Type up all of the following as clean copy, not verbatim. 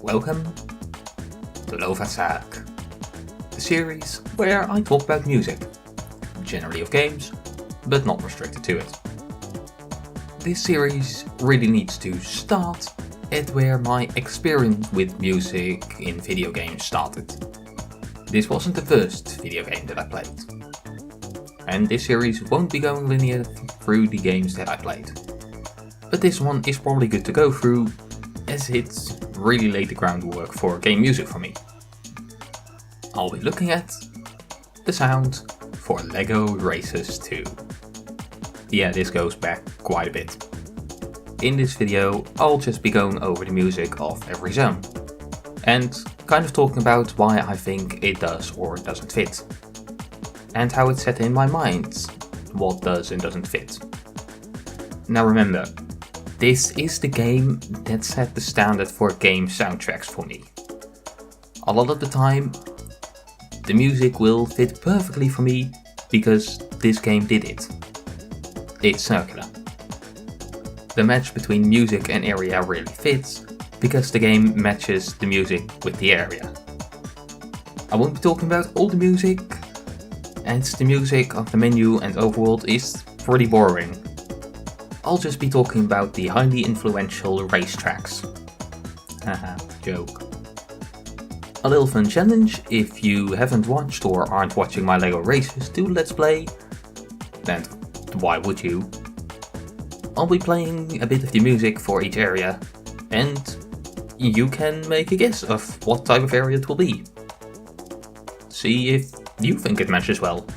welcome to Lovaasaak, the series where I talk about music, generally of games, but not restricted to it. This series really needs to start at where my experience with music in video games started. This wasn't the first video game that I played, and this series won't be going linear through the games that I played. But this one is probably good to go through, as it's really laid the groundwork for game music for me. I'll be looking at the sound for LEGO Racers 2. Yeah, this goes back quite a bit. In this video, I'll just be going over the music of every zone, and kind of talking about why I think it does or doesn't fit, and how it's set in my mind what does and doesn't fit. Now remember, this is the game that set the standard for game soundtracks for me. A lot of the time, the music will fit perfectly for me because this game did it. It's circular. The match between music and area really fits because the game matches the music with the area. I won't be talking about all the music, and the music of the menu and overworld is pretty boring. I'll just be talking about the highly influential racetracks. Haha, joke. A little fun challenge: if you haven't watched or aren't watching my LEGO Racers 2 Let's Play, and why would you? I'll be playing a bit of the music for each area, and you can make a guess of what type of area it will be. See if you think it matches well.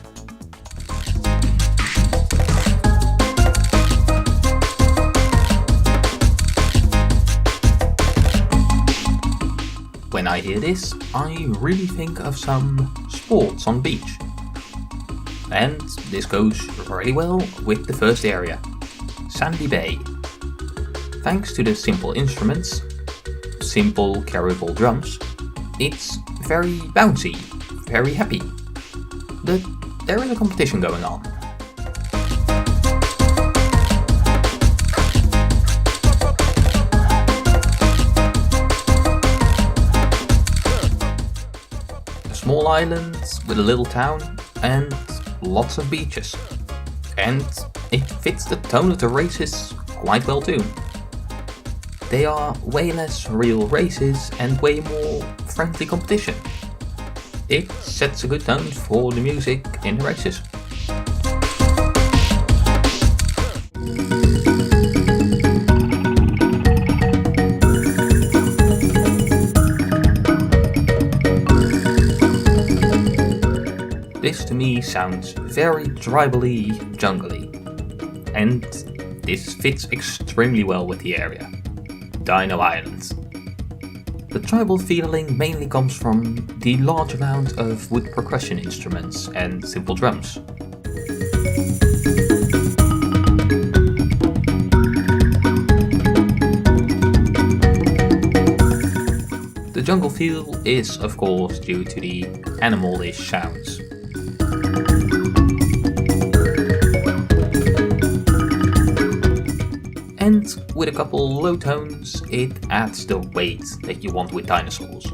When I hear this, I really think of some sports on beach. And this goes really well with the first area, Sandy Bay. Thanks to the simple instruments, simple carryable drums, it's very bouncy, very happy. But there is a competition going on. Small island with a little town and lots of beaches. And it fits the tone of the races quite well too. They are way less real races and way more friendly competition. It sets a good tone for the music in the races. This to me sounds very tribally, jungly, and this fits extremely well with the area, Dino Island. The tribal feeling mainly comes from the large amount of wood percussion instruments and simple drums. The jungle feel is of course due to the animal-ish sounds. And with a couple low tones, it adds the weight that you want with dinosaurs.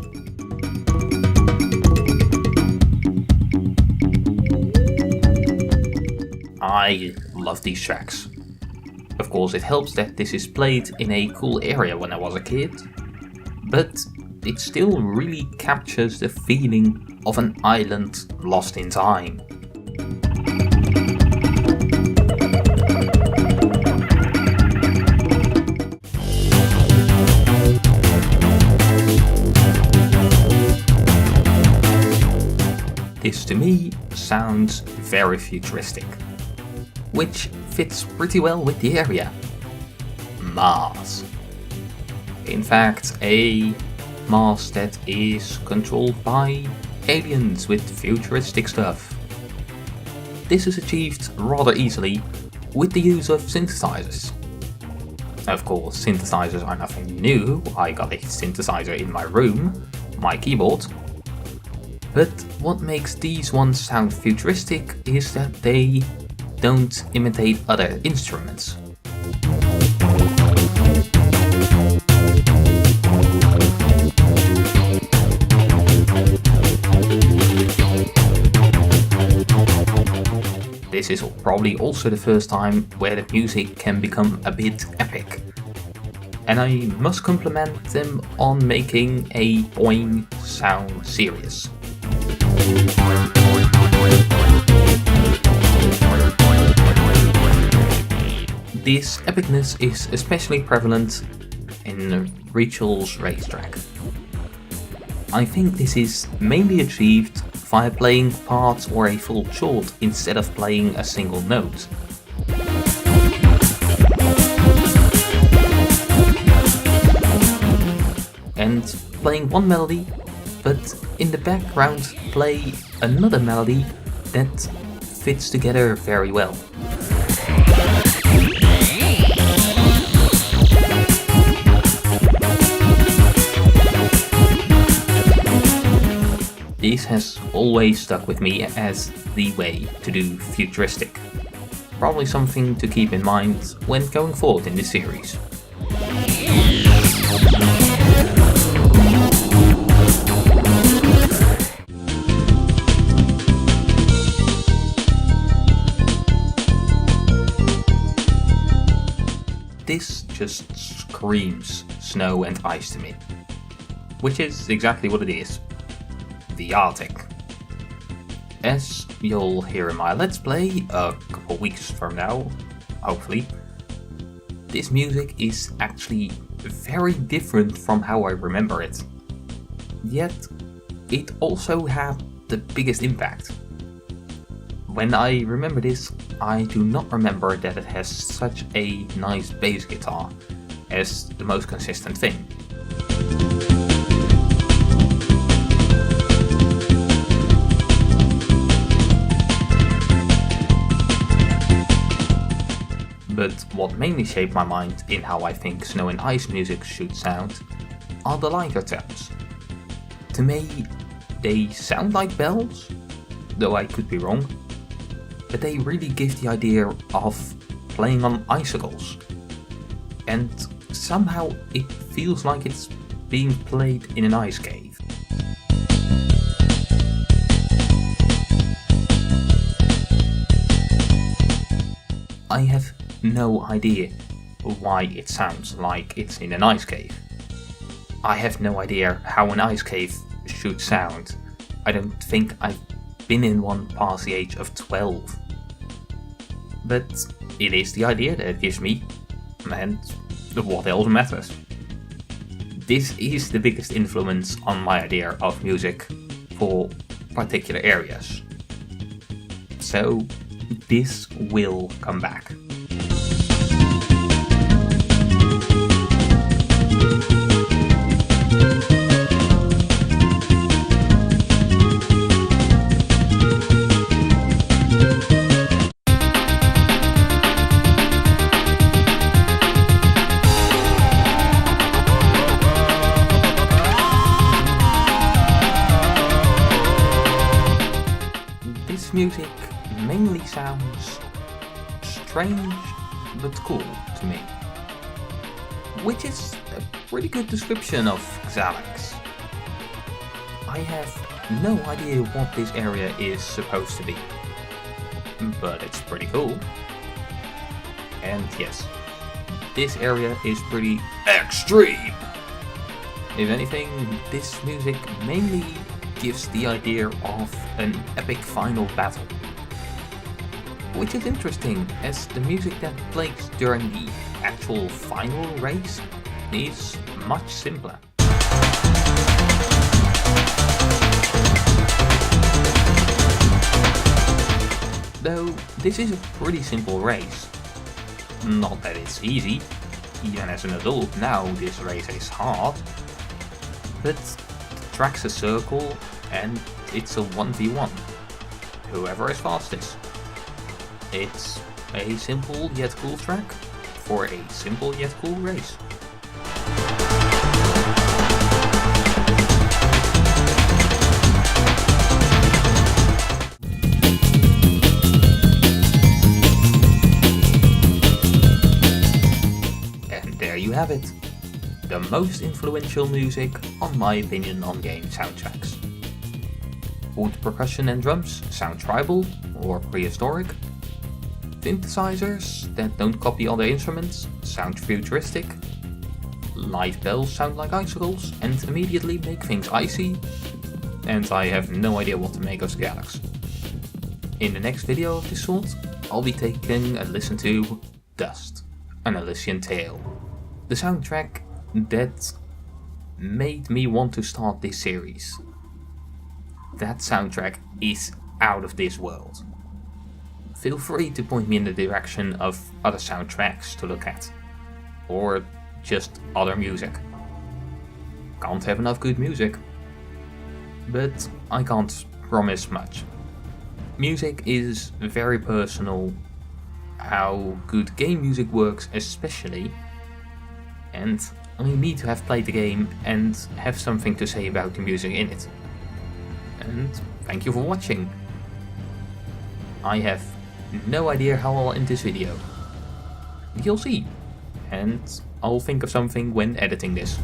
I love these tracks. Of course, it helps that this is played in a cool area when I was a kid, but it still really captures the feeling of an island lost in time. This to me sounds very futuristic, which fits pretty well with the area. Mars. In fact, a Mars that is controlled by aliens with futuristic stuff. This is achieved rather easily with the use of synthesizers. Of course, synthesizers are nothing new. I got a synthesizer in my room, my keyboard. But what makes these ones sound futuristic is that they don't imitate other instruments. this is probably also the first time where the music can become a bit epic. And I must compliment them on making a boing sound serious. This epicness is especially prevalent in Rachel's racetrack. I think this is mainly achieved via playing parts or a full chord instead of playing a single note. And playing one melody, but in the background play another melody that fits together very well. This has always stuck with me as the way to do futuristic. Probably something to keep in mind when going forward in this series. This just screams snow and ice to me, which is exactly what it is. The Arctic. As you'll hear in my Let's Play a couple weeks from now, hopefully, this music is actually very different from how I remember it. Yet, it also had the biggest impact. When I remember this, I do not remember that it has such a nice bass guitar as the most consistent thing. But what mainly shaped my mind in how I think snow and ice music should sound are the lighter tones. To me, they sound like bells, though I could be wrong, but they really give the idea of playing on icicles. And somehow it feels like it's being played in an ice cave. I have no idea why it sounds like it's in an ice cave. I have no idea how an ice cave should sound. I don't think I've been in one past the age of 12. But it is the idea that it gives me, and what else matters. This is the biggest influence on my idea of music for particular areas. So this will come back. This music mainly sounds strange but cool to me, which is a pretty good description of Xalax. I have no idea what this area is supposed to be, but it's pretty cool. And yes, this area is pretty extreme. If anything, this music mainly gives the idea of an epic final battle. Which is interesting, as the music that plays during the actual final race is much simpler. Though this is a pretty simple race. Not that it's easy, even as an adult now this race is hard, but the track's a circle and it's a 1v1, whoever is fastest. It's a simple yet cool track for a simple yet cool race. And there you have it. The most influential music, on my opinion, on game soundtracks. Would percussion and drums sound tribal or prehistoric? synthesizers that don't copy other instruments, sound futuristic, light bells sound like icicles and immediately make things icy, and I have no idea what to make of Skrillex. In the next video of this sort, I'll be taking a listen to Dust, an Elysian Tale, the soundtrack that made me want to start this series. That soundtrack is out of this world. Feel free to point me in the direction of other soundtracks to look at, or just other music. Can't have enough good music, but I can't promise much. Music is very personal, how good game music works especially, and I need to have played the game and have something to say about the music in it. And thank you for watching. I have no idea how I'll end this video. You'll see, and I'll think of something when editing this.